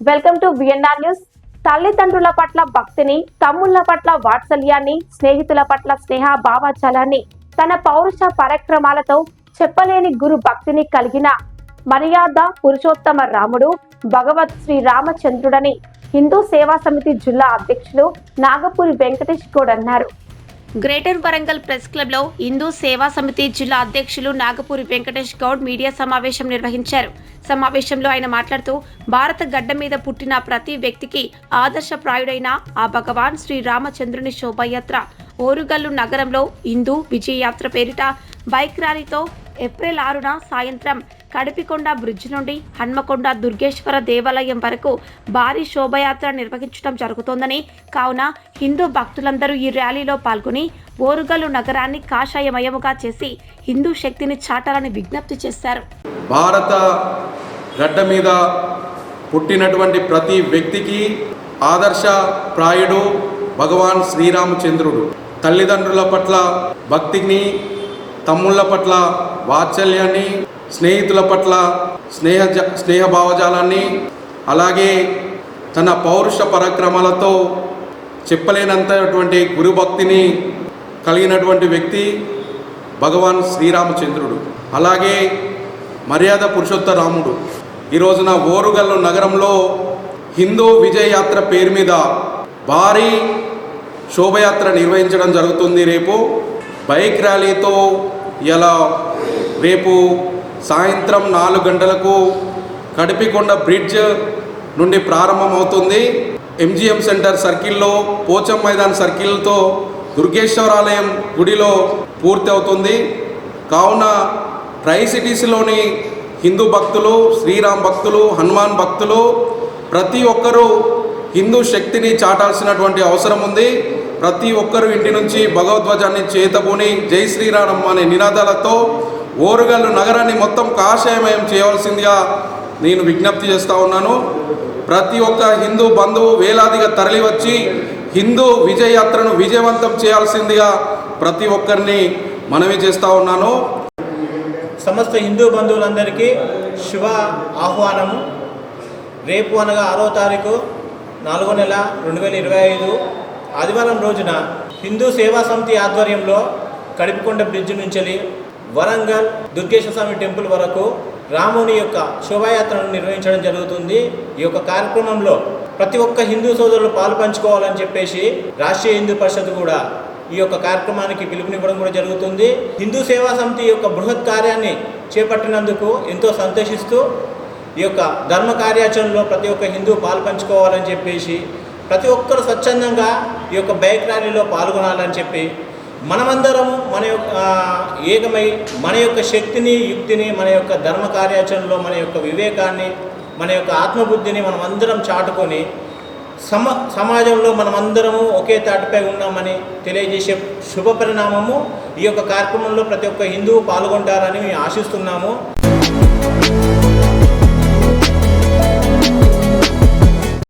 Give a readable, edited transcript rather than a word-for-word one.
Welcome to VNR news. తల్లిదండ్రుల పట్ల భక్తిని, తమ్ముళ్ల పట్ల వాత్సల్యాన్ని, స్నేహితుల పట్ల స్నేహ భావాచారాన్ని, తన పౌరుష పరాక్రమాలతో చెప్పలేని గురు భక్తిని కలిగిన మర్యాద పురుషోత్తమ రాముడు భగవత్ శ్రీ రామచంద్రుడని హిందూ సేవా సమితి జిల్లా అధ్యక్షులు నాగపూరి వెంకటేష్ గౌడ్ అన్నారు. గ్రేటర్ వరంగల్ ప్రెస్ క్లబ్ లో హిందూ సేవా సమితి జిల్లా అధ్యక్షులు నాగపూరి వెంకటేష్ గౌడ్ మీడియా సమావేశం నిర్వహించారు. సమావేశంలో ఆయన మాట్లాడుతూ, భారత గడ్డ మీద పుట్టిన ప్రతి వ్యక్తికి ఆదర్శప్రాయుడైన ఆ భగవాన్ శ్రీ రామచంద్రుని శోభాయాత్ర ఓరుగల్లు నగరంలో హిందూ విజయయాత్ర పేరిట బైక్ ర్యాలీతో ఏప్రిల్ 6న సాయంత్రం కడిపికొండ బ్రిడ్జ్ నుండి హన్మకొండ దుర్గేశ్వర దేవాలయం వరకు భారీ శోభయాత్ర నిర్వహించడం జరుగుతోందని, కావున హిందూ భక్తులందరూ ఈ ర్యాలీలో పాల్గొని ఓరుగల్లు నగరాన్ని కాషాయమయముగా చేసి హిందూ శక్తిని చాటాలని విజ్ఞప్తి చేశారు. భారత గడ్డ మీద పుట్టినటువంటి ప్రతి వ్యక్తికి ఆదర్శప్రాయుడు భగవాన్ శ్రీరామచంద్రుడు. తల్లిదండ్రుల పట్ల భక్తిని, తమ్ముళ్ళ పట్ల వాత్సల్యాన్ని, స్నేహితుల పట్ల స్నేహ భావజాలాన్ని, అలాగే తన పౌరుష పరాక్రమాలతో చెప్పలేనంతటువంటి గురుభక్తిని కలిగినటువంటి వ్యక్తి భగవాన్ శ్రీరామచంద్రుడు. అలాగే మర్యాద పురుషోత్తమ రాముడు. ఈ రోజున ఓరుగల్లు నగరంలో హిందూ విజయయాత్ర పేరు మీద భారీ శోభయాత్ర నిర్వహించడం జరుగుతుంది. రేపు బైక్ ర్యాలీతో ఇలా రేపు సాయంత్రం 4 గంటలకు కడిపికొండ బ్రిడ్జ్ నుండి ప్రారంభమవుతుంది. ఎంజిఎం సెంటర్ సర్కిల్లో, పోచం మైదాన్ సర్కిల్తో దుర్గేశ్వరాలయం గుడిలో పూర్తి అవుతుంది. కావున ట్రై సిటీస్లోని హిందూ భక్తులు, శ్రీరామ్ భక్తులు, హనుమాన్ భక్తులు ప్రతి ఒక్కరూ హిందూ శక్తిని చాటాల్సినటువంటి అవసరం ఉంది. ప్రతి ఒక్కరూ ఇంటి నుంచి భగవద్ధ్వజాన్ని చేతబూని జై శ్రీరామ్ అనే నినాదాలతో ఓరుగల్లు నగరాన్ని మొత్తం కాషాయమయం చేయవలసిందిగా నేను విజ్ఞప్తి చేస్తూ ఉన్నాను. ప్రతి ఒక్క హిందూ బంధువు వేలాదిగా తరలివచ్చి హిందూ విజయయాత్రను విజయవంతం చేయాల్సిందిగా ప్రతి ఒక్కరిని మనవి చేస్తూ ఉన్నాను. సమస్త హిందూ బంధువులందరికీ శుభ ఆహ్వానము. రేపు అనగా 6వ తారీఖు 4వ నెల 2025 ఆదివారం రోజున హిందూ సేవా సమితి ఆధ్వర్యంలో కడిపికొండ బ్రిడ్జ్ నుంచి వరంగల్ దుర్గేశ్వర స్వామి టెంపుల్ వరకు రాముని యొక్క శోభాయాత్రను నిర్వహించడం జరుగుతుంది. ఈ యొక్క కార్యక్రమంలో ప్రతి ఒక్క హిందూ సోదరులు పాలు పంచుకోవాలని చెప్పేసి రాష్ట్రీయ హిందూ పరిషత్ కూడా ఈ యొక్క కార్యక్రమానికి పిలుపునివ్వడం కూడా జరుగుతుంది. హిందూ సేవా సమితి యొక్క బృహత్ కార్యాన్ని చేపట్టినందుకు ఎంతో సంతోషిస్తూ ఈ యొక్క ధర్మ కార్యాచరణలో ప్రతి ఒక్క హిందూ పాలు పంచుకోవాలని చెప్పేసి ప్రతి ఒక్కరు స్వచ్ఛందంగా ఈ యొక్క బైక్ ర్యాలీలో పాల్గొనాలని చెప్పి మనమందరం మన యొక్క ఏకమై మన యొక్క శక్తిని, యుక్తిని, మన యొక్క ధర్మ కార్యాచరణలో మన యొక్క వివేకాన్ని, మన యొక్క ఆత్మబుద్ధిని మనమందరం చాటుకొని సమాజంలో మనమందరము ఒకే తాటిపై ఉన్నామని తెలియజేసే శుభ పరిణామము. ఈ యొక్క కార్యక్రమంలో ప్రతి ఒక్క హిందువు పాల్గొంటారని మేము ఆశిస్తున్నాము.